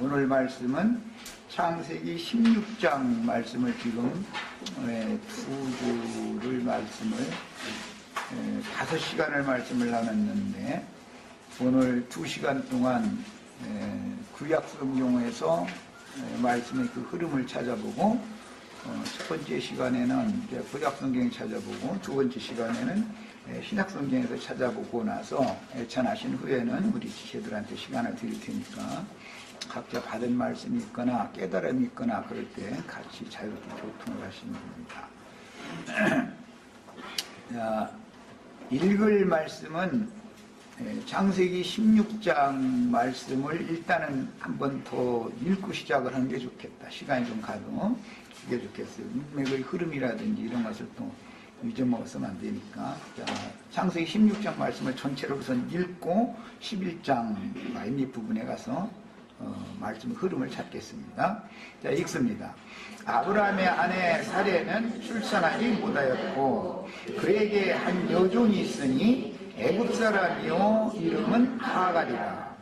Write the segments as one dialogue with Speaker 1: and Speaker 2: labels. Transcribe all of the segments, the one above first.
Speaker 1: 오늘 말씀은 창세기 16장 말씀을 지금 두 주를 말씀을 5시간을 말씀을 나눴는데, 오늘 2시간 동안 구약 성경에서 말씀의 그 흐름을 찾아보고, 첫 번째 시간에는 구약 성경 찾아보고, 두 번째 시간에는 신약 성경에서 찾아보고 나서 전하신 후에는 우리 지체들한테 시간을 드릴 테니까 각자 받은 말씀이 있거나 깨달음이 있거나 그럴 때 같이 자유롭게 교통을 하시면 됩니다. 읽을 말씀은 창세기 16장 말씀을 일단은 한 번 더 읽고 시작을 하는 게 좋겠다. 시간이 좀 가도 그게 좋겠어요. 문맥의 흐름이라든지 이런 것을 또 잊어먹어서는 안 되니까. 창세기 16장 말씀을 전체로 우선 읽고 11장 마인 부분에 가서 말씀의 흐름을 찾겠습니다. 자, 읽습니다. 아브라함의 아내 사레는 출산하지 못하였고 그에게 한 여종이 있으니 애굽 사람이요 이름은 하갈이라.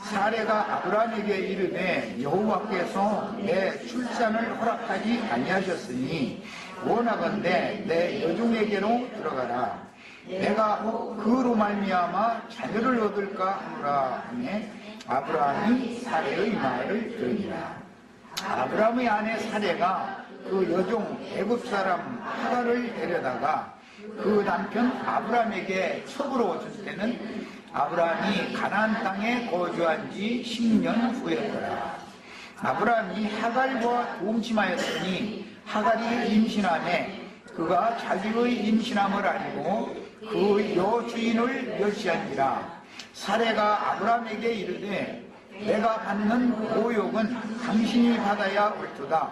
Speaker 1: 사레가 아브라함에게 이르되 여호와께서 내 출산을 허락하지 아니하셨으니 원하건대 내 여종에게로 들어가라. 내가 그로 말미암아 자녀를 얻을까 하노라 하매 아브라함이 사레의 말을 들으니라. 아브라함의 아내 사레가 그 여종 애굽 사람 하갈을 데려다가 그 남편 아브라함에게 첩으로 줄 때는 아브라함이 가나안 땅에 거주한 지 10년 후였더라. 아브라함이 하갈과 동침하였으니 하갈이 임신하매 그가 자기의 임신함을 알고 그 여주인을 멸시한지라. 사레가 아브라함에게 이르되 내가 받는 모욕은 당신이 받아야 옳도다.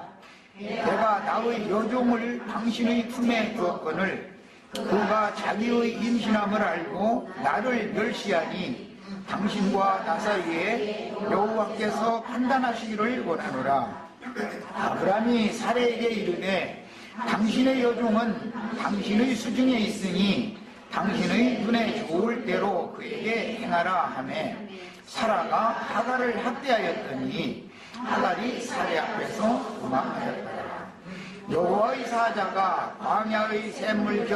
Speaker 1: 내가 나의 여종을 당신의 품에 두었거늘 그가 자기의 임신함을 알고 나를 멸시하니 당신과 나 사이에 여호와께서 판단하시기를 원하노라. 아브라함이 사레에게 이르되 당신의 여종은 당신의 수중에 있으니 당신의 눈에 좋을 대로 그에게 행하라 하매 사라가 하갈을 학대하였더니 하갈이 사레 앞에서 도망하였더라. 여호와의 사자가 광야의 샘물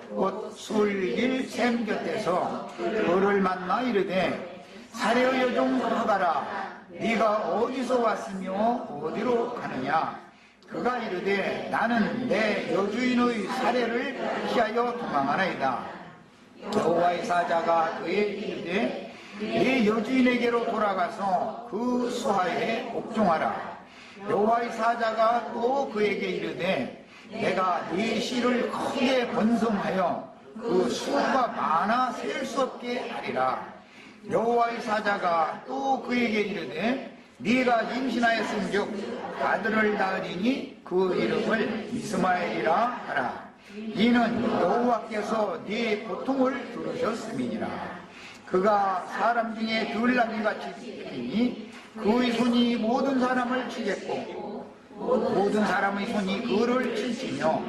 Speaker 1: 곧 술길 샘 곁에서 그를 만나 이르되 사레의 여종 하갈아 네가 어디서 왔으며 어디로 가느냐. 그가 이르되 나는 내 여주인의 사레를 피하여 도망하나이다. 여호와의 사자가 그에게 이르되 네 여주인에게로 돌아가서 그 수하에 복종하라. 여호와의 사자가 또 그에게 이르되 내가 네 씨를 크게 번성하여 그 수가 많아 셀 수 없게 하리라. 여호와의 사자가 또 그에게 이르되 네가 임신하였은즉 아들을 낳으리니 그 이름을 이스마엘이라 하라. 이는 여호와께서 네 고통을 들으셨음이니라. 그가 사람 중에 들나귀같이 뛰니 그의 손이 모든 사람을 치겠고 모든 사람의 손이 그를 칠지며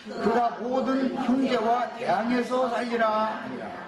Speaker 1: 그가 모든 형제와 대항해서 살리라 하니라.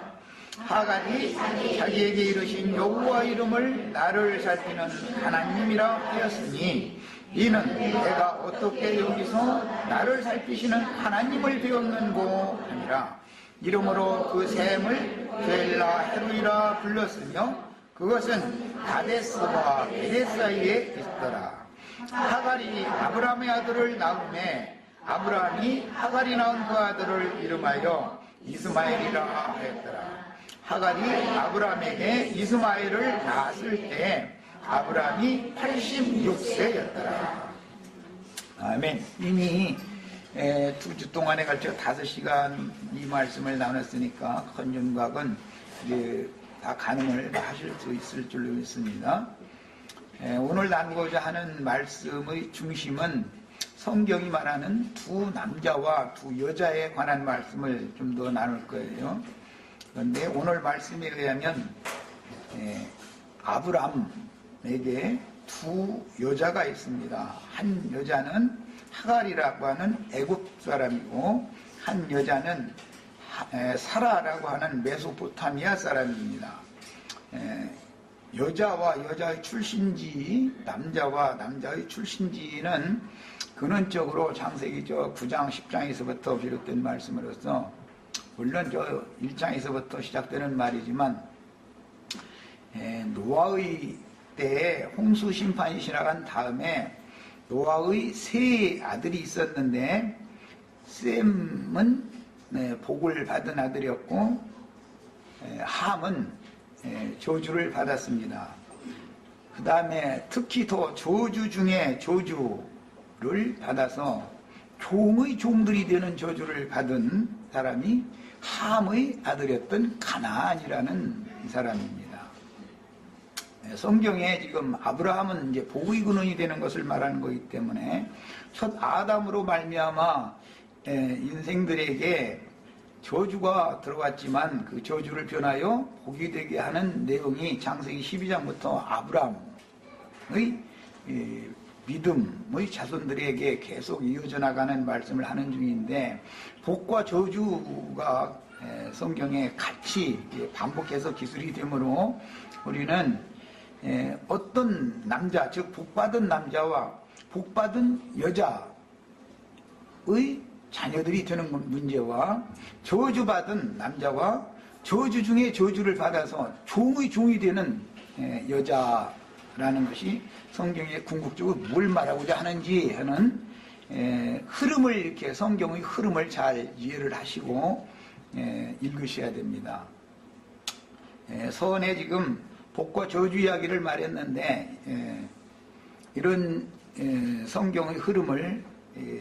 Speaker 1: 하갈이 자기에게 이르신 여호와 이름을 나를 살피는 하나님이라 하였으니 이는 내가 어떻게 여기서 나를 살피시는 하나님을 배웠는고 하니라. 이러므로 그 샘을 벨라 헤루이라 불렀으며 그것은 가데스와 베레스 사이에 있더라. 하갈이 아브라함의 아들을 낳음에 아브라함이 하갈이 낳은 그 아들을 이름하여 이스마엘이라 하였더라. 하갈이 아브라함에게 이스마엘을 낳았을 때 아브라함이 86세였더라. 아멘. 이미 2주 동안에 걸쳐 5시간 이 말씀을 나눴으니까 헌정각은 이제 다 가늠을 하실 수 있을 줄로 믿습니다. 오늘 나누고자 하는 말씀의 중심은 성경이 말하는 두 남자와 두 여자에 관한 말씀을 좀 더 나눌 거예요. 그런데 오늘 말씀에 의하면 아브라함에게 두 여자가 있습니다. 한 여자는 하갈이라고 하는 애굽 사람이고 한 여자는 사라라고 하는 메소포타미아 사람입니다. 여자와 여자의 출신지, 남자와 남자의 출신지는 근원적으로 창세기 9장, 10장에서부터 비롯된 말씀으로서, 물론 1장에서부터 시작되는 말이지만, 노아의 때에 홍수 심판이 지나간 다음에 노아의 세 아들이 있었는데, 셈은 복을 받은 아들이었고, 함은 저주를 받았습니다. 그 다음에 특히 더 저주 중에 저주를 받아서 종의 종들이 되는 저주를 받은 사람이 함의 아들이었던 가나안이라는 사람입니다. 성경에 지금 아브라함은 이제 복의 근원이 되는 것을 말하는 것이기 때문에 첫 아담으로 말미암아 인생들에게 저주가 들어왔지만 그 저주를 변하여 복이 되게 하는 내용이 창세기 12장부터 아브라함의 믿음의 자손들에게 계속 이어져 나가는 말씀을 하는 중인데, 복과 저주가 성경에 같이 반복해서 기술이 되므로 우리는 어떤 남자, 즉 복받은 남자와 복받은 여자의 자녀들이 되는 문제와 저주받은 남자와 저주 중에 저주를 받아서 종의 종이 되는 여자라는 것이 성경에 궁극적으로 뭘 말하고자 하는지 하는 흐름을, 이렇게 성경의 흐름을 잘 이해를 하시고 읽으셔야 됩니다. 서원에 지금 복과 저주 이야기를 말했는데, 이런 성경의 흐름을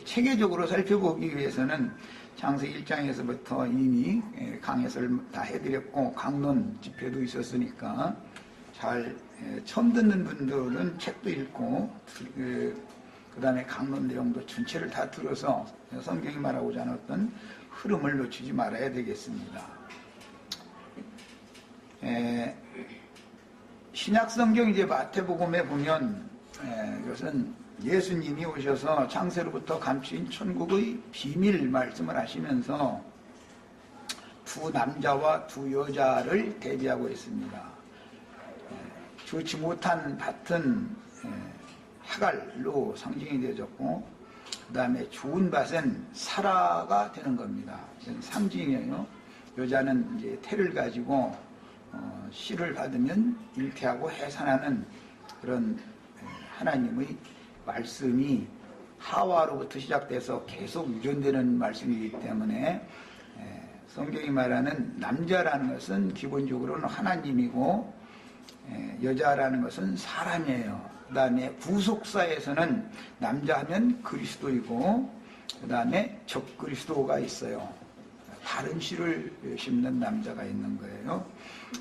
Speaker 1: 체계적으로 살펴보기 위해서는 창세기 1장에서부터 이미 강해설을 다 해드렸고 강론 집회도 있었으니까 잘 처음 듣는 분들은 책도 읽고 그 다음에 강론 내용도 전체를 다 들어서 성경이 말하고자 하는 어떤 흐름을 놓치지 말아야 되겠습니다. 신약 성경 이제 마태복음에 보면 이것은 예수님이 오셔서 창세로부터 감추인 천국의 비밀 말씀을 하시면서 두 남자와 두 여자를 대비하고 있습니다. 좋지 못한 밭은 하갈로 상징이 되어졌고, 그 다음에 좋은 밭은 사라가 되는 겁니다. 상징이에요. 여자는 이제 태를 가지고 씨를 받으면 잉태하고 해산하는 그런 하나님의 말씀이 하와로부터 시작돼서 계속 유전되는 말씀이기 때문에 성경이 말하는 남자라는 것은 기본적으로는 하나님이고 여자라는 것은 사람이에요. 그 다음에 구속사에서는 남자하면 그리스도이고 그 다음에 적그리스도가 있어요. 다른 씨를 심는 남자가 있는 거예요.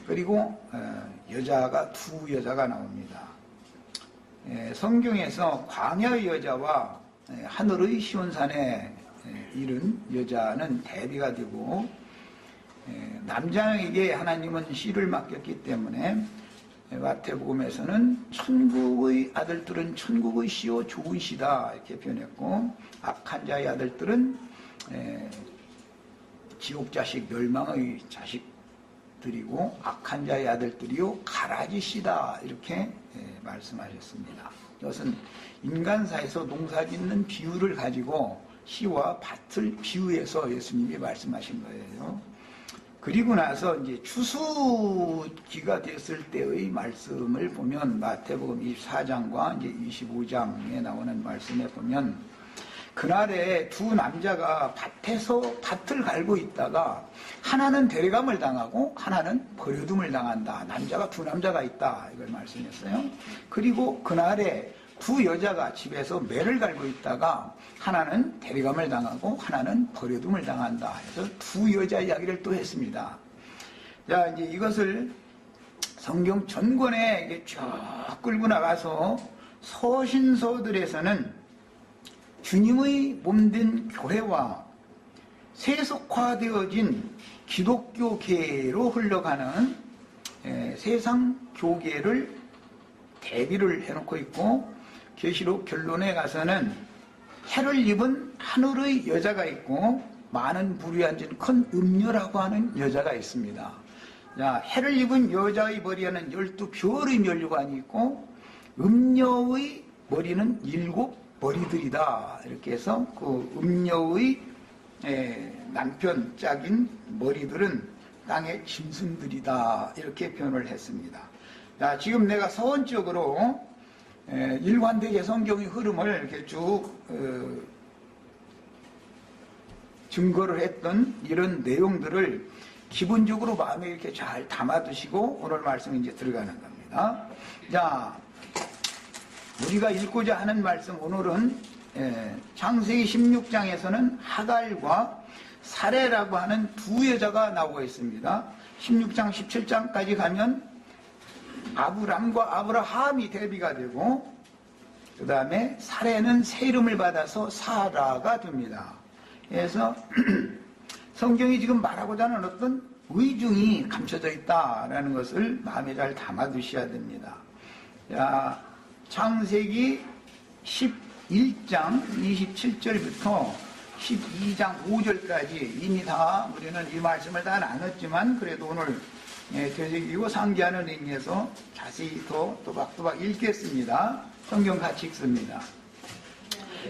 Speaker 1: 그리고 여자가 두 여자가 나옵니다. 성경에서 광야의 여자와 하늘의 시온산에 이른 여자는 대비가 되고, 남자에게 하나님은 씨를 맡겼기 때문에 마태복음에서는 천국의 아들들은 천국의 씨요 좋은 씨다 이렇게 표현했고, 악한 자의 아들들은 지옥 자식 멸망의 자식들이고 악한 자의 아들들이요 가라지 씨다 이렇게 말씀하셨습니다. 이것은 인간사에서 농사짓는 비유를 가지고 씨와 밭을 비유해서 예수님이 말씀하신 거예요. 그리고 나서 이제 추수기가 됐을 때의 말씀을 보면 마태복음 24장과 이제 25장에 나오는 말씀에 보면 그날에 두 남자가 밭에서 밭을 갈고 있다가 하나는 데려감을 당하고 하나는 버려둠을 당한다. 남자가 두 남자가 있다. 이걸 말씀했어요. 그리고 그날에 두 여자가 집에서 매를 갈고 있다가 하나는 데려감을 당하고 하나는 버려둠을 당한다. 그래서 두 여자 이야기를 또 했습니다. 자, 이제 이것을 성경 전권에 이게 쭉 끌고 나가서 서신서들에서는 주님의 몸된 교회와 세속화되어진 기독교계로 흘러가는 세상 교계를 대비를 해놓고 있고, 계시록 결론에 가서는 해를 입은 하늘의 여자가 있고 많은 물이 앉은 큰 음녀라고 하는 여자가 있습니다. 자, 해를 입은 여자의 머리에는 12별의 면류관이 있고 음녀의 머리는 7머리들이다. 이렇게 해서 그 음녀의 남편 짝인 머리들은 땅의 짐승들이다. 이렇게 표현을 했습니다. 자, 지금 내가 서원적으로 일관되게 성경의 흐름을 이렇게 쭉 증거를 했던 이런 내용들을 기본적으로 마음에 이렇게 잘 담아두시고 오늘 말씀에 이제 들어가는 겁니다. 자, 우리가 읽고자 하는 말씀 오늘은 창세기 16장에서는 하갈과 사레라고 하는 두 여자가 나오고 있습니다. 16장 17장까지 가면 아브람과 아브라함이 대비가 되고 그 다음에 사레는 새 이름을 받아서 사라가 됩니다. 그래서 성경이 지금 말하고자 하는 어떤 의중이 감춰져 있다라는 것을 마음에 잘 담아두셔야 됩니다. 자, 창세기 11장 27절부터 12장 5절까지 이미 다 우리는 이 말씀을 다 나눴지만 그래도 오늘 되새기고 상기하는 의미에서 자세히 더 또박또박 읽겠습니다. 성경 같이 읽습니다.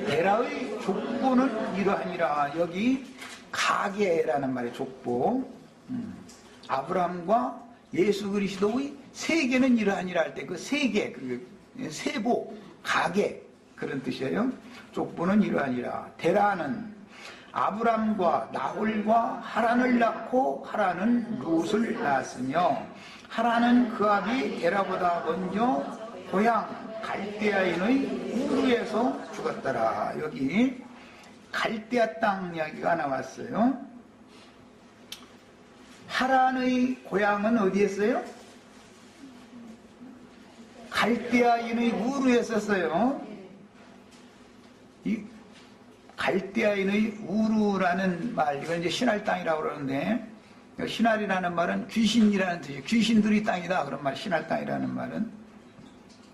Speaker 1: 데라의 족보는 이러하니라. 여기 가게라는 말의 족보. 아브라함과 예수 그리스도의 세계는 이러하니라 할 때 그 세계, 그 세보, 가게 그런 뜻이에요. 족보는 이러하니라. 데라는 아브람과 나홀과 하란을 낳고 하란은 롯을 낳았으며 하란은 그 아비 데라보다 먼저 고향 갈대아인의 우르에서 죽었더라. 여기 갈대아 땅 이야기가 나왔어요. 하란의 고향은 어디였어요? 갈대아인의 우르에 썼어요. 이 갈대아인의 우르라는 말, 이걸 이제 신할 땅이라고 그러는데, 신할이라는 말은 귀신이라는 뜻이에요. 귀신들의 땅이다. 그런 말, 신할 땅이라는 말은.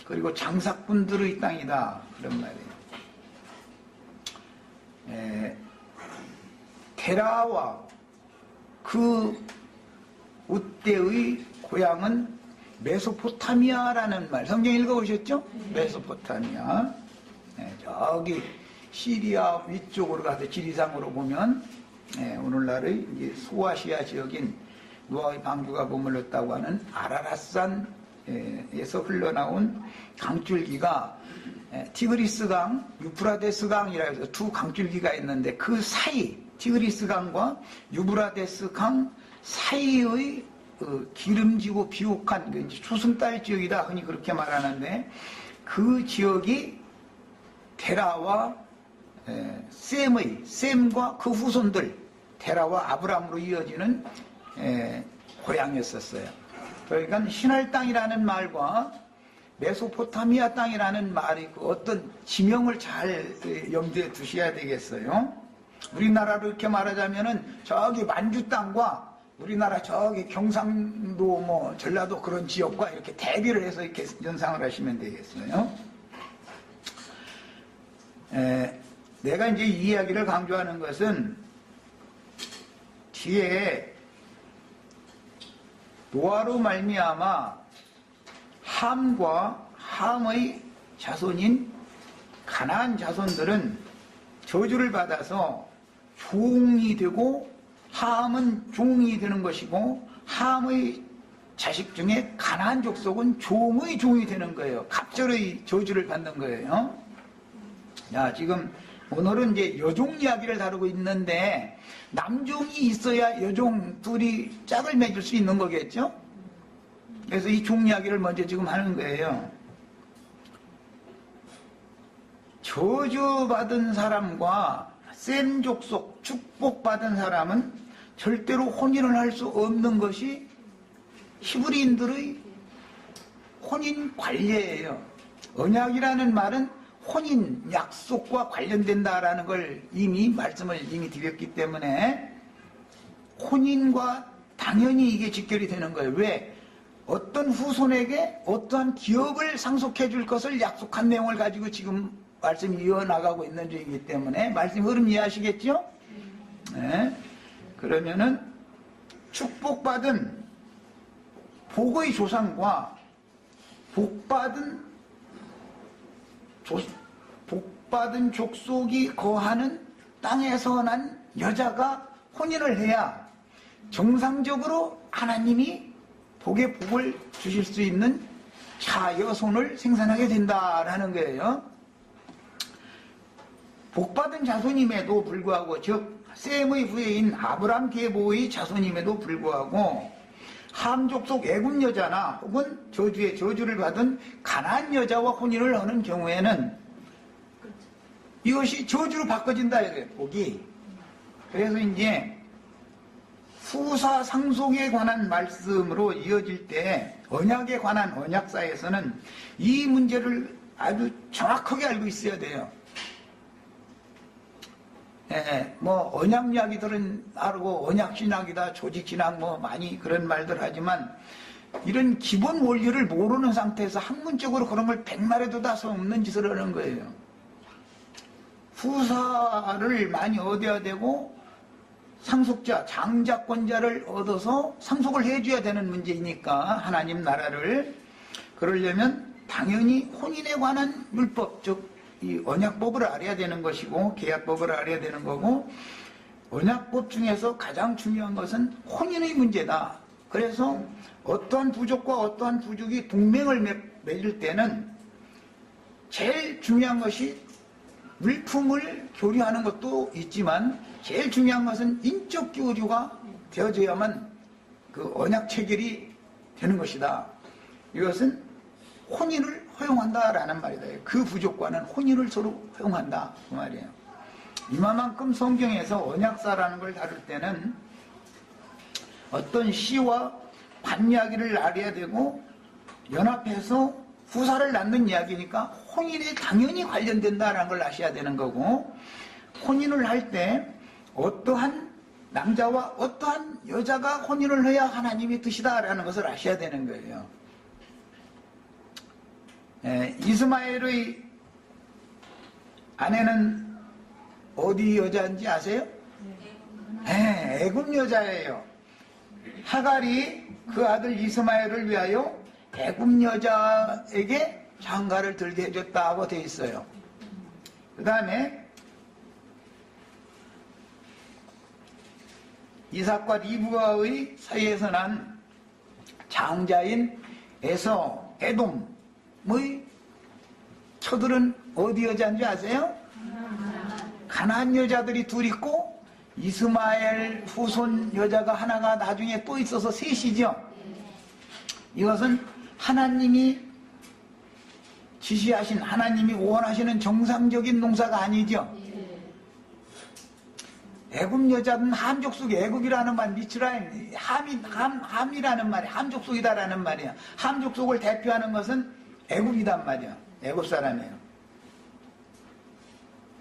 Speaker 1: 그리고 장사꾼들의 땅이다. 그런 말이에요. 테라와 그 우때의 고향은 메소포타미아라는 말, 성경 읽어보셨죠? 메소포타미아. 저기 시리아 위쪽으로 가서 지리상으로 보면 오늘날의 이제 소아시아 지역인 노아의 방주가 머물렀다고 하는 아라랏산에서 흘러나온 강줄기가 티그리스강, 유프라데스강이라 해서 두 강줄기가 있는데 그 사이, 티그리스강과 유브라데스강 사이의 기름지고 비옥한 초승달 지역이다 흔히 그렇게 말하는데 그 지역이 테라와 셈과 그 후손들 테라와 아브람으로 이어지는 고향이었었어요. 그러니까 신할 땅이라는 말과 메소포타미아 땅이라는 말이 그 어떤 지명을 잘 염두에 두셔야 되겠어요. 우리나라로 이렇게 말하자면은 저기 만주 땅과 우리나라 저기 경상도 뭐 전라도 그런 지역과 이렇게 대비를 해서 이렇게 연상을 하시면 되겠어요. 내가 이제 이 이야기를 강조하는 것은 뒤에 노아로 말미암아 함과 함의 자손인 가나안 자손들은 저주를 받아서 종이 되고 함은 종이 되는 것이고 함의 자식 중에 가나안 족속은 종의 종이 되는 거예요. 갑절의 저주를 받는 거예요. 자, 지금 오늘은 이제 여종 이야기를 다루고 있는데 남종이 있어야 여종 둘이 짝을 맺을 수 있는 거겠죠? 그래서 이 종 이야기를 먼저 지금 하는 거예요. 저주받은 사람과 셈 족속 축복받은 사람은 절대로 혼인을 할 수 없는 것이 히브리인들의 혼인 관례예요. 언약이라는 말은 혼인, 약속과 관련된다라는 걸 이미 말씀을 이미 드렸기 때문에 혼인과 당연히 이게 직결이 되는 거예요. 왜? 어떤 후손에게 어떠한 기업을 상속해 줄 것을 약속한 내용을 가지고 지금 말씀이 이어나가고 있는 중이기 때문에 말씀 흐름 이해하시겠죠? 네. 그러면은 축복받은 복의 조상과 복받은 족속이 거하는 땅에서 난 여자가 혼인을 해야 정상적으로 하나님이 복의 복을 주실 수 있는 자여손을 생산하게 된다라는 거예요. 복받은 자손임에도 불구하고, 즉 셈의 후예인 아브람 계보의 자손임에도 불구하고 함 족속 애굽 여자나 혹은 저주의 저주를 받은 가나안 여자와 혼인을 하는 경우에는 이것이 저주로 바꿔진다 이거예요, 복이. 그래서 이제 후사 상속에 관한 말씀으로 이어질 때 언약에 관한 언약사에서는 이 문제를 아주 정확하게 알고 있어야 돼요. 뭐 언약 이야기들은 알고 언약 신학이다, 조직 신학 뭐 많이 그런 말들 하지만 이런 기본 원리를 모르는 상태에서 학문적으로 그런 걸 백말해도 다 소용없는 짓을 하는 거예요. 후사를 많이 얻어야 되고 상속자, 장자권자를 얻어서 상속을 해줘야 되는 문제이니까 하나님 나라를. 그러려면 당연히 혼인에 관한 율법, 즉 이 언약법을 알아야 되는 것이고 계약법을 알아야 되는 거고, 언약법 중에서 가장 중요한 것은 혼인의 문제다. 그래서 어떠한 부족과 어떠한 부족이 동맹을 맺을 때는 제일 중요한 것이 물품을 교류하는 것도 있지만 제일 중요한 것은 인적 교류가 되어져야만 그 언약 체결이 되는 것이다. 이것은 혼인을 허용한다라는 말이다. 그 부족과는 혼인을 서로 허용한다 그 말이에요. 이만큼 성경에서 언약사라는 걸 다룰 때는 어떤 시와 반 이야기를 알아야 되고 연합해서 후사를 낳는 이야기니까 혼인에 당연히 관련된다라는 걸 아셔야 되는 거고, 혼인을 할 때 어떠한 남자와 어떠한 여자가 혼인을 해야 하나님의 뜻이다라는 것을 아셔야 되는 거예요. 이스마엘의 아내는 어디 여자인지 아세요? 애굽 여자예요. 하갈이 그 아들 이스마엘을 위하여 애굽 여자에게 장가를 들게 해줬다고 되어 있어요. 그 다음에 이삭과 리브가의 사이에서 난 장자인 에서, 에돔의 처들은 어디 여자인지 아세요? 가나안 여자들이 둘 있고 이스마엘 후손 여자가 하나가 나중에 또 있어서 셋이죠. 이것은 하나님이 지시하신, 하나님이 원하시는 정상적인 농사가 아니죠. 애굽 여자는 함 족속이, 애굽이라는 말, 미츠라임, 함이라는 말이 함 족속이다라는 말이야. 함 족속을 대표하는 것은 애굽이단 말이야. 애굽 사람이에요.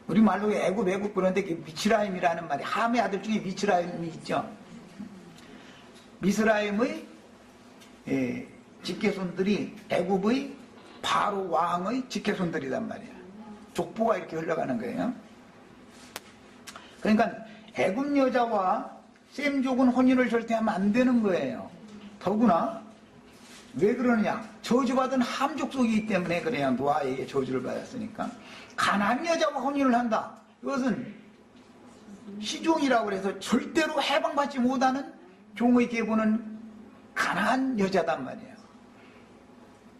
Speaker 1: 우리 말로 애굽 그런데 미츠라임이라는 말이, 함의 아들 중에 미츠라임이 있죠. 미스라임의 직계손들이 애굽의 바로 왕의 직계손들이란 말이야. 족보가 이렇게 흘러가는 거예요. 그러니까 애굽 여자와 셈족은 혼인을 절대 하면 안 되는 거예요. 더구나 왜 그러느냐, 저주받은 함 족속이기 때문에 그래요. 노아에게 저주를 받았으니까. 가나안 여자와 혼인을 한다, 이것은 시종이라고 해서 절대로 해방받지 못하는 종의 계보는 가나안 여자단 말이에요.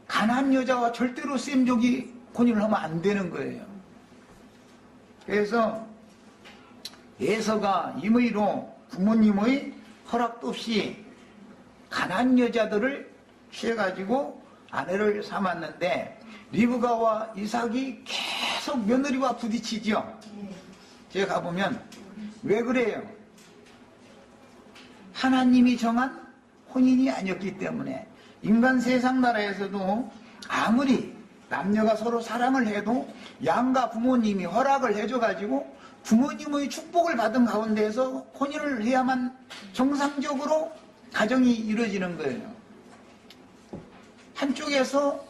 Speaker 1: 가나안 여자와 절대로 셈족이 혼인을 하면 안 되는 거예요. 그래서 에서가 임의로 부모님의 허락도 없이 가나안 여자들을 취해가지고 아내를 삼았는데, 리브가와 이삭이 계속 며느리와 부딪히죠. 제가 가보면 왜 그래요? 하나님이 정한 혼인이 아니었기 때문에. 인간 세상 나라에서도 아무리 남녀가 서로 사랑을 해도 양가 부모님이 허락을 해줘가지고 부모님의 축복을 받은 가운데에서 혼인을 해야만 정상적으로 가정이 이루어지는 거예요. 한쪽에서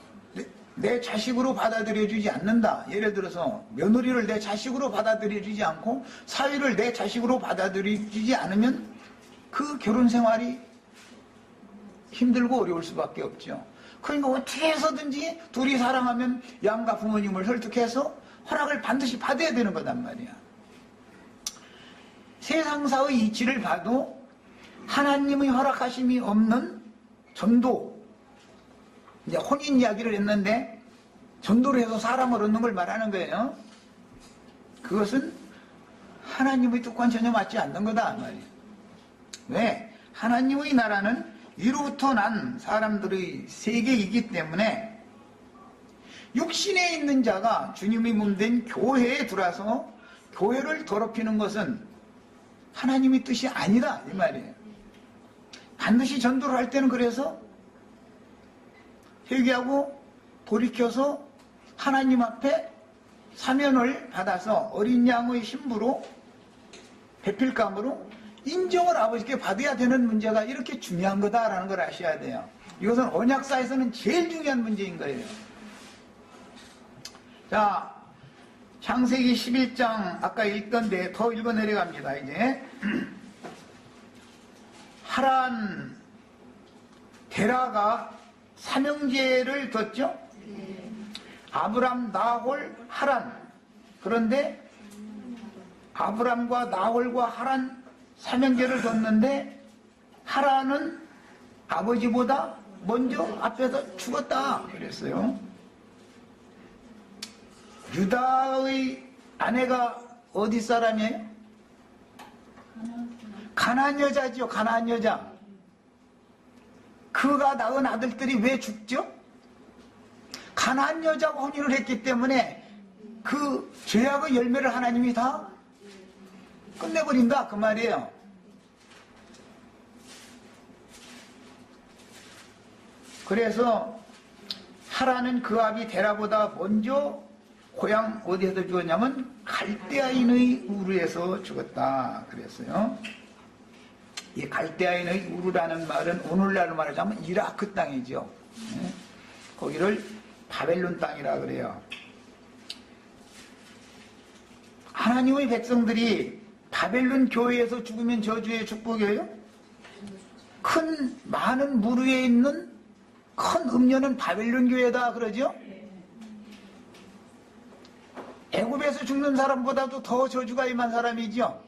Speaker 1: 내 자식으로 받아들여주지 않는다. 예를 들어서 며느리를 내 자식으로 받아들여주지 않고 사위를 내 자식으로 받아들여주지 않으면 그 결혼 생활이 힘들고 어려울 수밖에 없죠. 그러니까 어떻게 해서든지 둘이 사랑하면 양가 부모님을 설득해서 허락을 반드시 받아야 되는 거단 말이야. 세상사의 이치를 봐도 하나님의 허락하심이 없는 전도, 이제 혼인 이야기를 했는데 전도를 해서 사람을 얻는 걸 말하는 거예요. 그것은 하나님의 뜻과는 전혀 맞지 않는 거다 말이에요. 왜? 하나님의 나라는 위로부터 난 사람들의 세계이기 때문에 육신에 있는 자가 주님의 몸된 교회에 들어와서 교회를 더럽히는 것은 하나님의 뜻이 아니다 이 말이에요. 반드시 전도를 할 때는 그래서 회개하고 돌이켜서 하나님 앞에 사면을 받아서 어린 양의 신부로 배필감으로 인정을 아버지께 받아야 되는 문제가 이렇게 중요한 거다라는 걸 아셔야 돼요. 이것은 언약사에서는 제일 중요한 문제인 거예요. 자, 창세기 11장 아까 읽던데 더 읽어 내려갑니다. 이제 하란 데라가 삼형제를 뒀죠. 아브람, 나홀, 하란. 그런데 아브람과 나홀과 하란 삼형제를 뒀는데 하란은 아버지보다 먼저 앞에서 죽었다 그랬어요. 유다의 아내가 어디 사람이에요? 가나안 여자지요. 가나안 여자. 그가 낳은 아들들이 왜 죽죠? 가나안 여자와 혼인을 했기 때문에 그 죄악의 열매를 하나님이 다 끝내버린다 그 말이에요. 그래서 하라는 그 아비 데라보다 먼저 고향 어디에서 죽었냐면 갈대아인의 우르에서 죽었다 그랬어요. 이 갈대아인의 우르라는 말은 오늘날로 말하자면 이라크 땅이죠. 거기를 바벨론 땅이라 그래요. 하나님의 백성들이 바벨론 교회에서 죽으면 저주의 축복이에요? 많은 물 위에 있는 큰 음료는 바벨론 교회다 그러죠? 애굽에서 죽는 사람보다도 더 저주가 임한 사람이죠.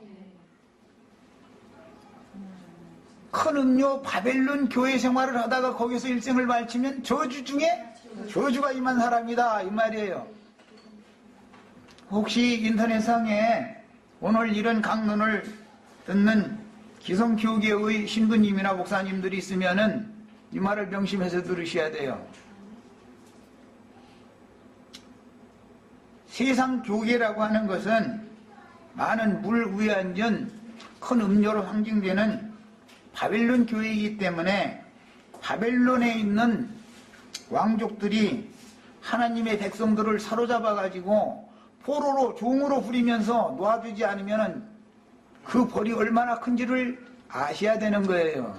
Speaker 1: 큰 음료 바벨론 교회 생활을 하다가 거기서 일생을 마치면 저주 중에 저주가 임한 사람이다 이 말이에요. 혹시 인터넷상에 오늘 이런 강론을 듣는 기성교계의 신부님이나 목사님들이 있으면은 이 말을 명심해서 들으셔야 돼요. 세상 교계라고 하는 것은 많은 물 위에 앉은 큰 음료로 상징되는 바벨론 교회이기 때문에 바벨론에 있는 왕족들이 하나님의 백성들을 사로잡아 가지고 포로로 종으로 부리면서 놓아주지 않으면 그 벌이 얼마나 큰지를 아셔야 되는 거예요.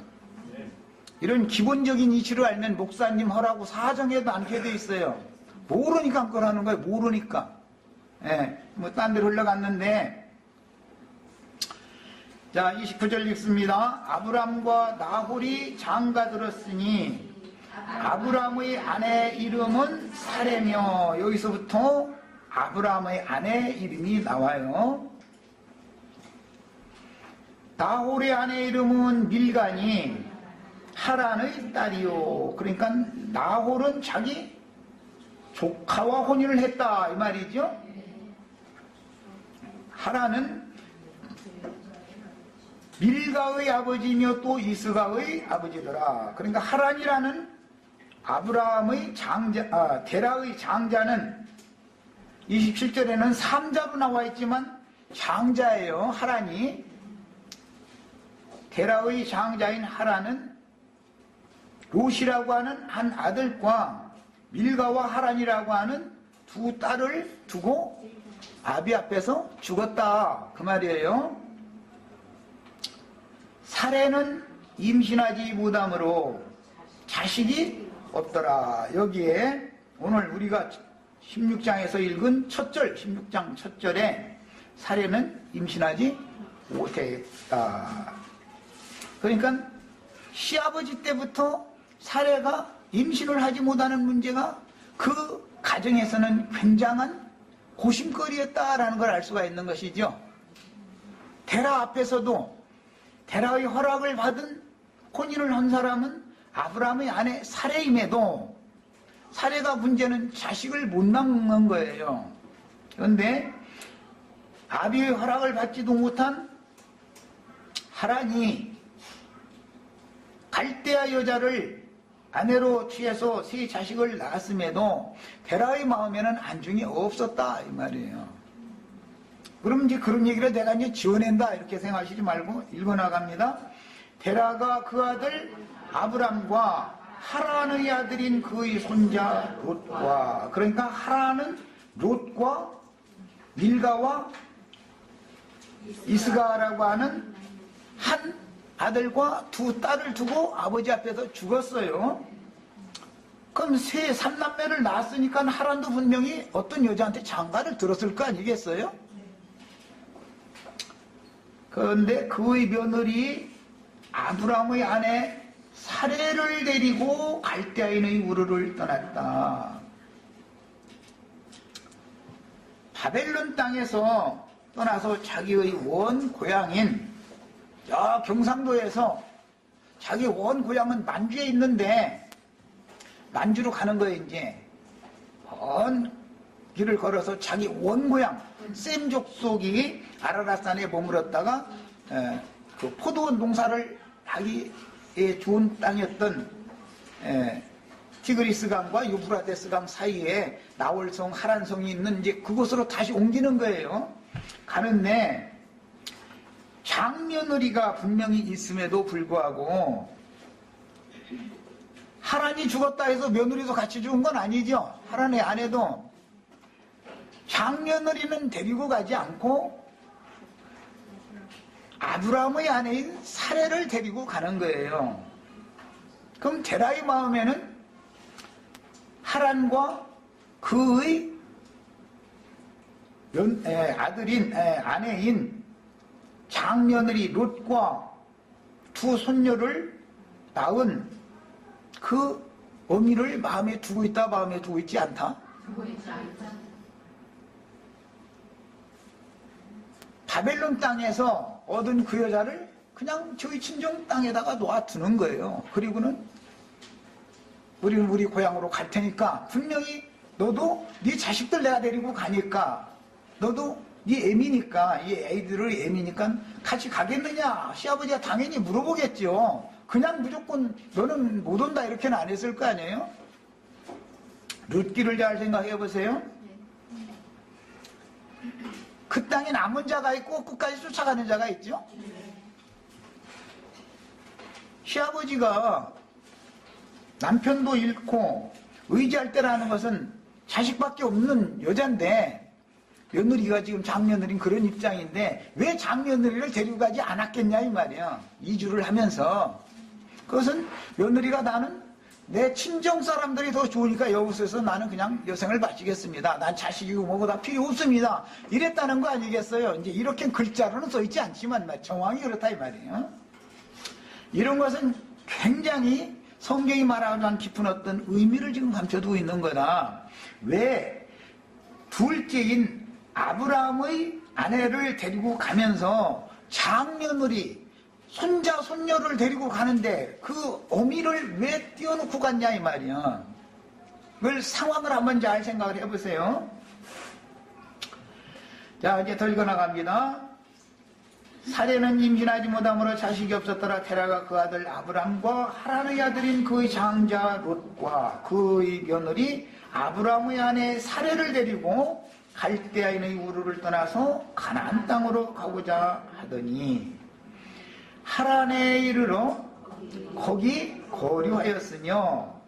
Speaker 1: 이런 기본적인 이치를 알면 목사님 허라고 사정해도 않게 돼 있어요. 모르니까 그걸 하는 거예요. 모르니까. 뭐 딴 데로 흘러갔는데 자 29절 읽습니다. 아브람과 나홀이 장가들었으니 아브람의 아내 이름은 사레며 여기서부터 아브람의 아내 이름이 나와요. 나홀의 아내 이름은 밀가니 하란의 딸이요. 그러니까 나홀은 자기 조카와 혼인을 했다 이 말이죠. 하란은 밀가의 아버지며 또 이스가의 아버지더라. 그러니까 하란이라는 아브라함의 장자, 데라의 장자는 27절에는 3자로 나와 있지만 장자예요. 하란이. 데라의 장자인 하란은 롯이라고 하는 한 아들과 밀가와 하란이라고 하는 두 딸을 두고 아비 앞에서 죽었다 그 말이에요. 사례는 임신하지 못함으로 자식이 없더라. 여기에 오늘 우리가 16장에서 읽은 첫 절, 16장 첫 절에 사례는 임신하지 못했다. 그러니까 시아버지 때부터 사례가 임신을 하지 못하는 문제가 그 가정에서는 굉장한 고심거리였다라는 걸 알 수가 있는 것이죠. 데라 앞에서도 데라의 허락을 받은 혼인을 한 사람은 아브라함의 아내 사레임에도 사레가 문제는 자식을 못 낳는 거예요. 그런데 아비의 허락을 받지도 못한 하란이 갈대아 여자를 아내로 취해서 세 자식을 낳았음에도 데라의 마음에는 안중이 없었다 이 말이에요. 그럼 이제 그런 얘기를 내가 이제 지어낸다 이렇게 생각하시지 말고 읽어나갑니다. 데라가 그 아들 아브람과 하란의 아들인 그의 손자 롯과, 그러니까 하란은 롯과 밀가와 이스가라고 하는 한 아들과 두 딸을 두고 아버지 앞에서 죽었어요. 그럼 세 삼남매를 낳았으니까 하란도 분명히 어떤 여자한테 장가를 들었을 거 아니겠어요? 그런데 그의 며느리 아브람의 아내 사레를 데리고 갈대아인의 우르를 떠났다. 바벨론 땅에서 떠나서 자기의 원 고향인 저 경상도에서 자기 원 고향은 만주에 있는데 만주로 가는 거예요. 이제 먼 길을 걸어서 자기 원 고향 셈 족속이 아라랏산에 머물렀다가 그 포도원 농사를 하기에 좋은 땅이었던 티그리스강과 유프라테스강 사이에 나홀성 하란성이 있는 이제 그곳으로 다시 옮기는 거예요. 가는데 장며느리가 분명히 있음에도 불구하고 하란이 죽었다 해서 며느리도 같이 죽은 건 아니죠. 하란의 아내도 장며느리는 데리고 가지 않고 아브라함의 아내인 사레를 데리고 가는 거예요. 그럼 데라의 마음에는 하란과 그의 아내인 장며느리 롯과 두 손녀를 낳은 그 어미를 마음에 두고 있다, 마음에 두고 있지 않다? 두고 있지 않다. 바벨론 땅에서 얻은 그 여자를 그냥 저희 친정 땅에다가 놓아두는 거예요. 그리고는 우리는 우리 고향으로 갈 테니까 분명히 너도 네 자식들 내가 데리고 가니까 너도 네 애미니까 이 애들을 애미니까 같이 가겠느냐 시아버지가 당연히 물어보겠죠. 그냥 무조건 너는 못 온다 이렇게는 안 했을 거 아니에요. 룻기를 잘 생각해 보세요. 그 땅에 남은 자가 있고 끝까지 쫓아가는 자가 있죠. 시아버지가 남편도 잃고 의지할 때라는 것은 자식밖에 없는 여잔데 며느리가 지금 장며느리는 그런 입장인데 왜 장며느리를 데리고 가지 않았겠냐 이 말이야. 이주를 하면서 그것은 며느리가 나는 내 친정 사람들이 더 좋으니까 여기서 나는 그냥 여생을 바치겠습니다. 난 자식이고 뭐고 다 필요 없습니다. 이랬다는 거 아니겠어요? 이제 이렇게 글자로는 써있지 않지만 정황이 그렇다 이 말이에요. 이런 것은 굉장히 성경이 말하지 않은 깊은 어떤 의미를 지금 감춰두고 있는 거다. 왜 둘째인 아브라함의 아내를 데리고 가면서 장며느리 손자 손녀를 데리고 가는데 그 어미를 왜 띄워놓고 갔냐 이 말이야. 그걸 상황을 한번 잘 생각을 해보세요. 자 이제 더 읽어나갑니다. 사레는 임신하지 못함으로 자식이 없었더라. 테라가 그 아들 아브람과 하란의 아들인 그의 장자 롯과 그의 며느리 아브람의 아내 사레를 데리고 갈대아인의 우르를 떠나서 가나안 땅으로 가고자 하더니 하란에 이르러 거기 거류하였으며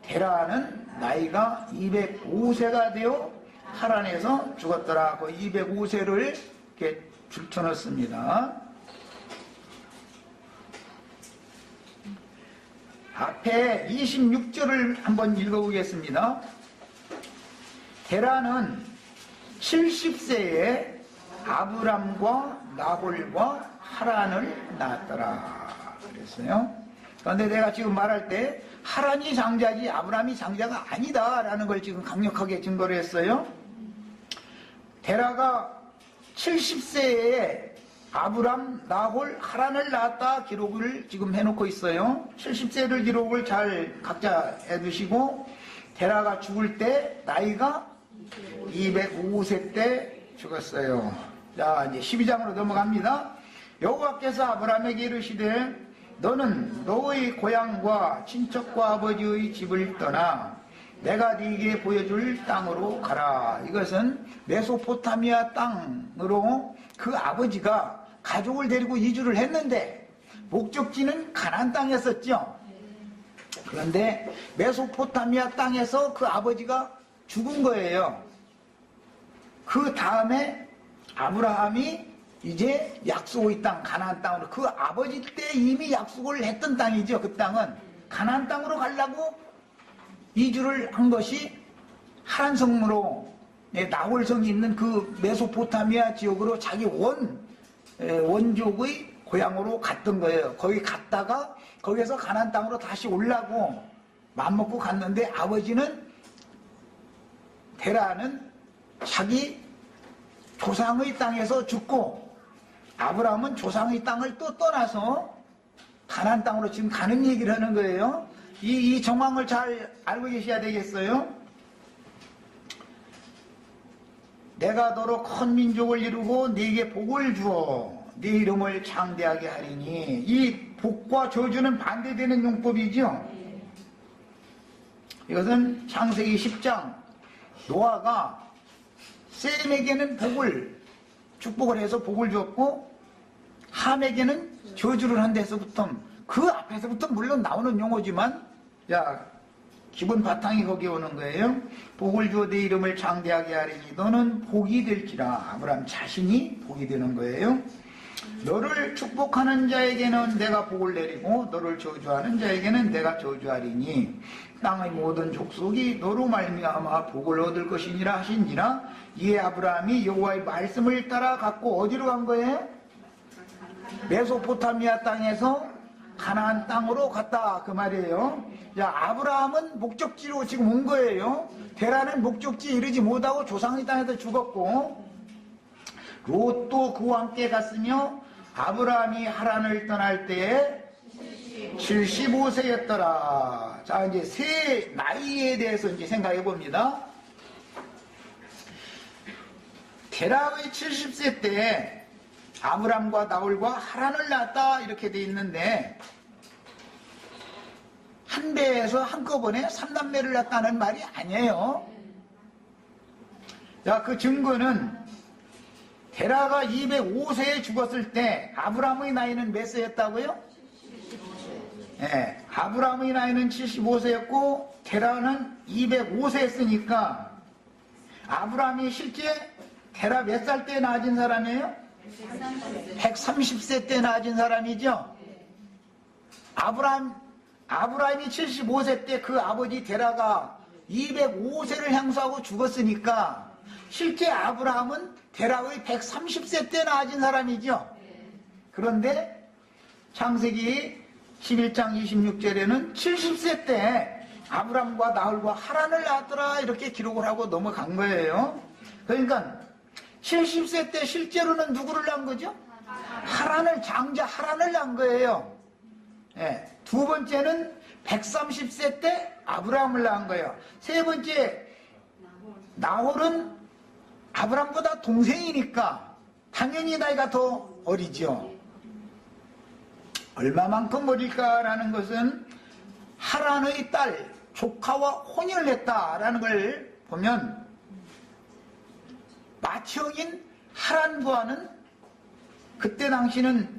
Speaker 1: 테라는 나이가 205세가 되어 하란에서 죽었더라. 그 205세를 이렇게 줄쳐넣습니다. 앞에 26절을 한번 읽어보겠습니다. 테라는 70세에 아브람과 나홀과 하란을 낳았더라 그랬어요. 그런데 내가 지금 말할 때 하란이 장자지 아브라함이 장자가 아니다라는 걸 지금 강력하게 증거를 했어요. 데라가 70세에 아브람, 나홀, 하란을 낳았다 기록을 지금 해놓고 있어요. 70세를 기록을 잘 각자 해두시고, 데라가 죽을 때 나이가 205세 때 죽었어요. 자, 이제 12장으로 넘어갑니다. 여호와께서 아브람에게 이르시되 너는 너의 고향과 친척과 아버지의 집을 떠나 내가 네게 보여줄 땅으로 가라. 이것은 메소포타미아 땅으로 그 아버지가 가족을 데리고 이주를 했는데 목적지는 가나안 땅이었었죠. 그런데 메소포타미아 땅에서 그 아버지가 죽은 거예요. 그 다음에 아브라함이 이제 약속의 땅 가나안 땅으로, 그 아버지 때 이미 약속을 했던 땅이죠. 그 땅은 가나안 땅으로 가려고 이주를 한 것이 하란 성으로 나홀성이 있는 그 메소포타미아 지역으로 자기 원족의 고향으로 갔던 거예요. 거기 갔다가 거기서 가나안 땅으로 다시 오려고 맘먹고 갔는데 아버지는, 데라는 자기 조상의 땅에서 죽고 아브라함은 조상의 땅을 또 떠나서 가나안 땅으로 지금 가는 얘기를 하는 거예요. 이 정황을 잘 알고 계셔야 되겠어요. 내가 너로 큰 민족을 이루고 네게 복을 주어 네 이름을 창대하게 하리니, 이 복과 저주는 반대되는 용법이죠. 이것은 창세기 10장 노아가 셈에게는 축복을 해서 복을 주었고 함에게는 저주를 한 데서부터, 그 앞에서부터 물론 나오는 용어지만, 야, 기본 바탕이 거기 오는 거예요. 복을 주어 네 이름을 창대하게 하리니 너는 복이 될지라. 아브라함 자신이 복이 되는 거예요. 너를 축복하는 자에게는 내가 복을 내리고 너를 저주하는 자에게는 내가 저주하리니 땅의 모든 족속이 너로 말미암아 복을 얻을 것이니라 하시니라. 이에 아브라함이 여호와의 말씀을 따라 갖고 어디로 간 거예요? 메소포타미아 땅에서 가나안 땅으로 갔다, 그 말이에요. 자, 아브라함은 목적지로 지금 온 거예요. 데라는 목적지에 이르지 못하고 조상의 땅에서 죽었고, 롯도 그와 함께 갔으며 아브라함이 하란을 떠날 때에 75세였더라. 자, 이제 세 나이에 대해서 이제 생각해 봅니다. 데라의 70세 때 아브람과 나홀과 하란을 낳았다 이렇게 돼 있는데, 한 배에서 한꺼번에 3남매를 낳았다는 말이 아니에요. 자, 그 증거는 데라가 205세에 죽었을 때 아브람의 나이는 몇 세였다고요? 네, 아브람의 나이는 75세였고 데라는 205세였으니까 아브람이 실제 데라 몇 살 때 낳아진 사람이에요? 130세 때 낳아진 사람이죠. 아브라함이 75세 때 그 아버지 데라가 205세를 향수하고 죽었으니까 실제 아브라함은 데라의 130세 때 낳아진 사람이죠. 그런데 창세기 11장 26절에는 70세 때 아브람과 나홀과 하란을 낳았더라 이렇게 기록을 하고 넘어간 거예요. 그러니까 70세 때 실제로는 누구를 낳은 거죠? 장자 하란을 낳은 거예요. 네. 두 번째는 130세 때 아브라함을 낳은 거예요. 세 번째 나홀은 아브람보다 동생이니까 당연히 나이가 더 어리죠. 얼마만큼 어릴까라는 것은 하란의 딸 조카와 혼인을 했다라는 걸 보면 맏형인 하란과는 그때 당시는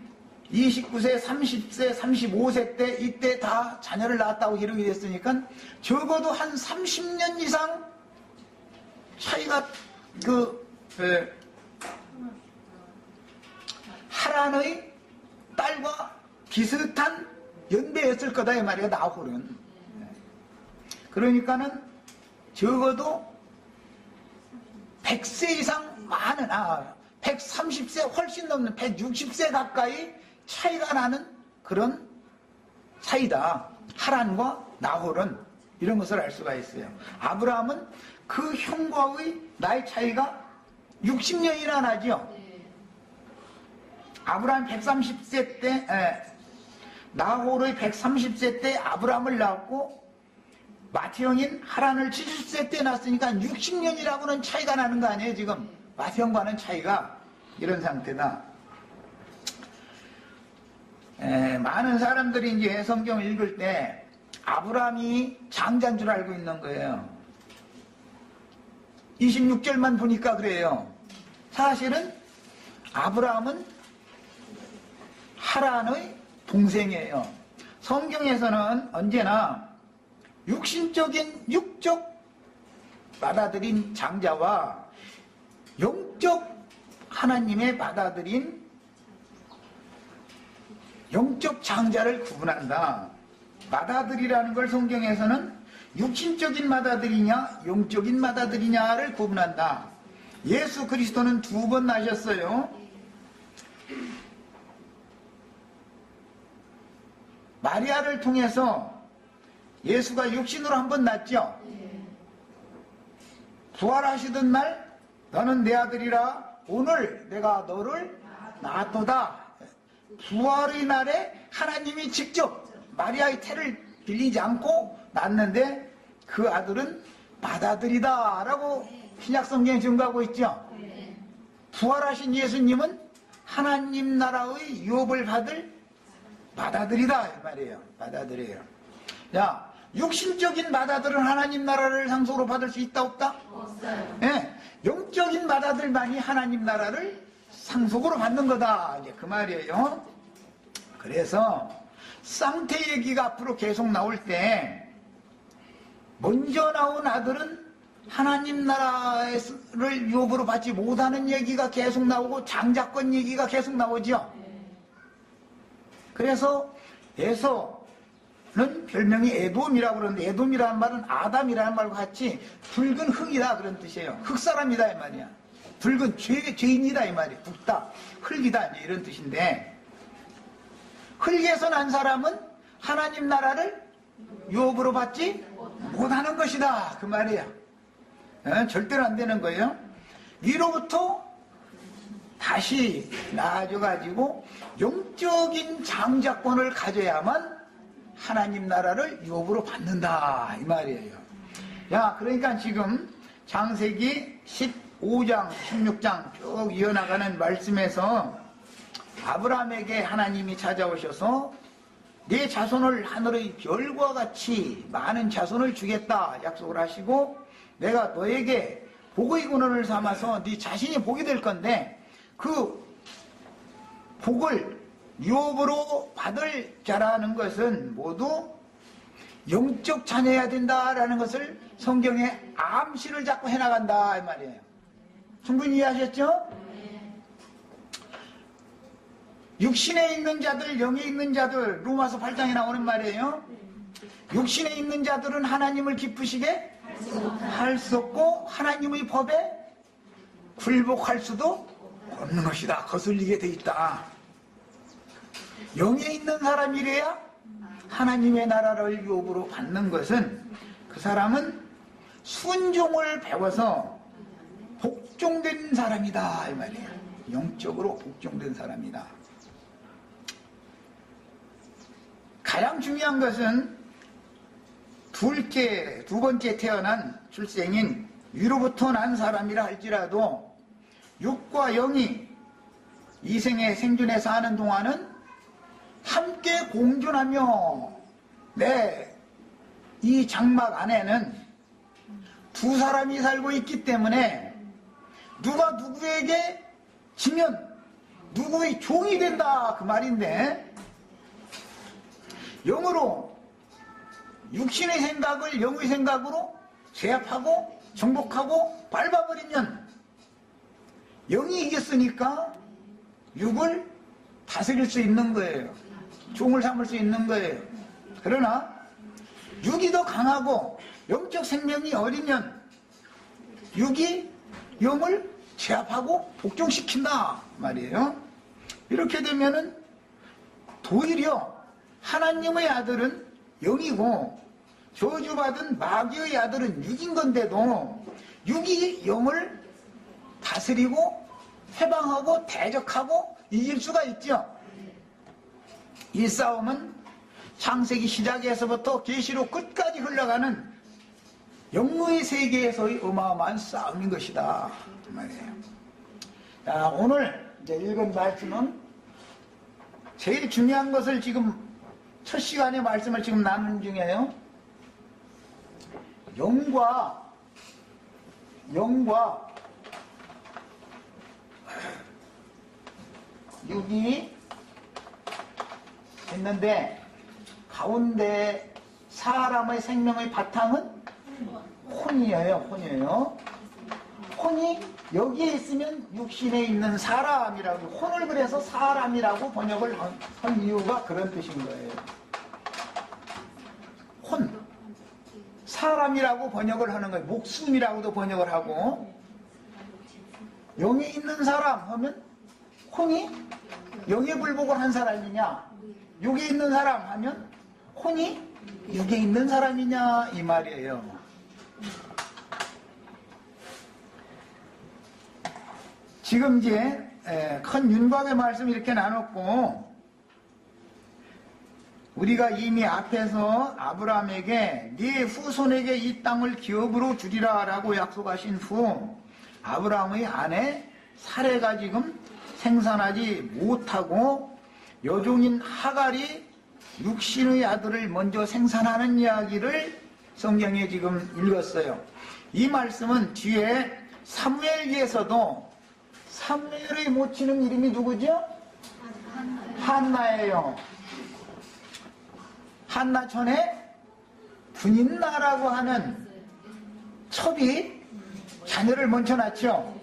Speaker 1: 29세, 30세, 35세 때 이때 다 자녀를 낳았다고 기록이 됐으니까 적어도 한 30년 이상 차이가 하란의 딸과 비슷한 연배였을 거다 이 말이에요. 나홀은. 그러니까는 적어도 100세 이상 많은 130세 훨씬 넘는 160세 가까이 차이가 나는 그런 사이다. 하란과 나홀은 이런 것을 알 수가 있어요. 아브라함은 그 형과의 나이 차이가 60년이나 나죠. 아브라함 130세 때, 나홀의 130세 때 아브라함을 낳았고, 마티형인 하란을 70세 때 낳았으니까 60년이라고는 차이가 나는 거 아니에요, 지금. 마티형과는 차이가 이런 상태다. 많은 사람들이 이제 성경을 읽을 때 아브라함이 장자인 줄 알고 있는 거예요. 26절만 보니까 그래요. 사실은 아브라함은 하란의 동생이에요. 성경에서는 언제나 육적 받아들인 장자와 영적 하나님의 받아들인 영적 장자를 구분한다. 맏아들이라는 걸 성경에서는 육신적인 맏아들이냐 영적인 맏아들이냐를 구분한다. 예수 그리스도는 2번 나셨어요. 마리아를 통해서 예수가 육신으로 한 번 낳았죠. 부활하시던 날 너는 내 아들이라 오늘 내가 너를 낳았도다. 부활의 날에 하나님이 직접 마리아의 태를 빌리지 않고 낳았는데 그 아들은 맏아들이다 라고 신약성경에 증거하고 있죠. 부활하신 예수님은 하나님 나라의 유업을 받을 맏아들이다 이 말이에요. 맏아들이에요. 야, 육신적인 맏아들은 하나님 나라를 상속으로 받을 수 있다 없다? 없어요. 예, 영적인 맏아들만이 하나님 나라를 상속으로 받는 거다 이제 그 말이에요. 그래서 쌍태 얘기가 앞으로 계속 나올 때 먼저 나온 아들은 하나님 나라를 유업으로 받지 못하는 얘기가 계속 나오고 장자권 얘기가 계속 나오죠. 그래서 에서는 별명이 에돔이라고 그러는데 에돔이라는 말은 아담이라는 말과 같이 붉은 흙이다 그런 뜻이에요. 흙사람이다 이 말이야. 붉은 죄인이다 이 말이에요. 붉다, 흙이다 이런 뜻인데 흙에서 난 사람은 하나님 나라를 유업으로 받지 못하는 것이다 그 말이에요. 절대로 안 되는 거예요. 위로부터 다시 나아져가지고 영적인 장자권을 가져야만 하나님 나라를 유업으로 받는다 이 말이에요. 야, 그러니까 지금 창세기 15장 16장 쭉 이어나가는 말씀에서 아브라함에게 하나님이 찾아오셔서 네 자손을 하늘의 별과 같이 많은 자손을 주겠다 약속을 하시고 내가 너에게 복의 근원을 삼아서 네 자신이 복이 될 건데 그 복을 유업으로 받을 자라는 것은 모두 영적 자녀여야 된다라는 것을 성경에 암시를 자꾸 해나간다 이 말이에요. 충분히 이해하셨죠? 육신에 있는 자들, 영에 있는 자들, 로마서 8장에 나오는 말이에요. 육신에 있는 자들은 하나님을 기쁘시게 할 수 없고 하나님의 법에 굴복할 수도 없는 것이다. 거슬리게 돼 있다. 영에 있는 사람이래야 하나님의 나라를 유업으로 받는 것은 그 사람은 순종을 배워서 복종된 사람이다 이 말이에요. 영적으로 복종된 사람이다. 가장 중요한 것은 두 번째 태어난 출생인 위로부터 난 사람이라 할지라도 육과 영이 이 생의 생존에 사는 동안은 함께 공존하며 이 장막 안에는 두 사람이 살고 있기 때문에 누가 누구에게 지면 누구의 종이 된다 그 말인데 영으로 육신의 생각을 영의 생각으로 제압하고 정복하고 밟아버리면 영이 이겼으니까 육을 다스릴 수 있는 거예요. 종을 삼을 수 있는 거예요. 그러나 육이 더 강하고 영적 생명이 어리면 육이 영을 제압하고 복종시킨다 말이에요. 이렇게 되면은 도리어 하나님의 아들은 영이고 저주받은 마귀의 아들은 육인 건데도 육이 영을 다스리고 해방하고 대적하고 이길 수가 있죠. 이 싸움은 창세기 시작에서부터 계시록 끝까지 흘러가는 영의 세계에서의 어마어마한 싸움인 것이다 그 말이에요. 자, 오늘 이제 읽은 말씀은 제일 중요한 것을 지금 첫 시간의 말씀을 지금 나누는 중이에요. 영과 육이 있는데 가운데 사람의 생명의 바탕은 혼이에요. 혼이 여기에 있으면 육신에 있는 사람이라고, 혼을 그래서 사람이라고 번역을 한 이유가 그런 뜻인 거예요. 혼, 사람이라고 번역을 하는 거예요. 목숨이라고도 번역을 하고, 영에 있는 사람 하면 혼이 영에 불복을 한 사람이냐, 육에 있는 사람 하면 혼이 육에 있는 사람이냐 이 말이에요. 지금 이제 큰 윤곽의 말씀 이렇게 나눴고, 우리가 이미 앞에서 아브라함에게 네 후손에게 이 땅을 기업으로 주리라 라고 약속하신 후 아브라함의 아내 사레가 지금 생산하지 못하고 여종인 하갈이 육신의 아들을 먼저 생산하는 이야기를 성경에 지금 읽었어요. 이 말씀은 뒤에 사무엘기에서도 사무엘의 모치는 이름이 누구죠? 한나예요. 한나촌에 분인나라고 하는 첩이 자녀를 먼저 낳죠.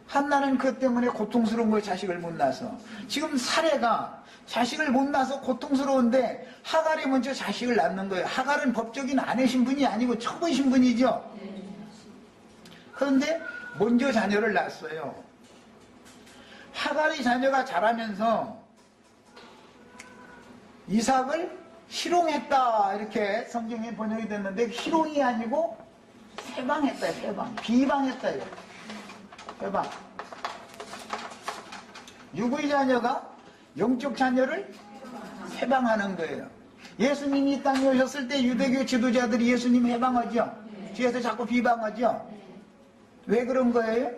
Speaker 1: 한나는 그것 때문에 고통스러운 거예요. 자식을 못 낳아서. 지금 사례가 자식을 못 낳아서 고통스러운데 하갈이 먼저 자식을 낳는 거예요. 하갈은 법적인 아내 신분이 아니고 첩의 신분이죠. 그런데 먼저 자녀를 낳았어요. 하갈이 자녀가 자라면서 이삭을 희롱했다 이렇게 성경에 번역이 됐는데, 희롱이 아니고 해방했다. 비방했다. 해방. 육의 자녀가 영적 자녀를 해방하는 거예요. 예수님이 이 땅에 오셨을 때 유대교 지도자들이 예수님 해방하죠. 뒤에서 자꾸 비방하죠. 왜 그런 거예요?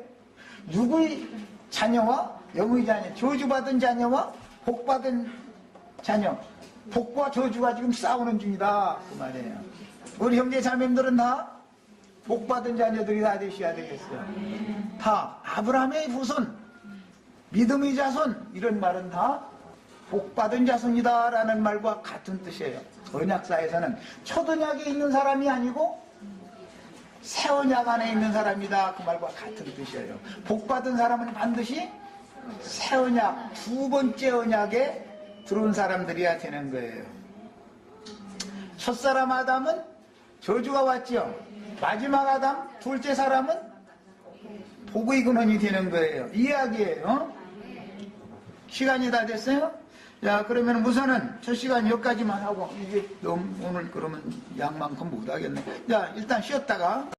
Speaker 1: 육의 자녀와 영의 자녀, 저주받은 자녀와 복받은 자녀, 복과 저주가 지금 싸우는 중이다 그 말이에요. 우리 형제 자매들은 다 복받은 자녀들이 다 되셔야 되겠어요. 다 아브라함의 후손, 믿음의 자손, 이런 말은 다 복받은 자손이다 라는 말과 같은 뜻이에요. 언약사에서는 초언약에 있는 사람이 아니고 새 언약 안에 있는 사람이다 그 말과 같은 뜻이에요. 복받은 사람은 반드시 새 언약, 두 번째 언약에 들어온 사람들이야 되는 거예요. 첫사람 아담은 저주가 왔죠. 마지막 아담, 둘째 사람은 복의 근원이 되는 거예요. 이야기예요. 시간이 다 됐어요? 자, 그러면 우선은 첫 시간 여기까지만 하고, 이게 너무 오늘 그러면 양만큼 못하겠네. 자, 일단 쉬었다가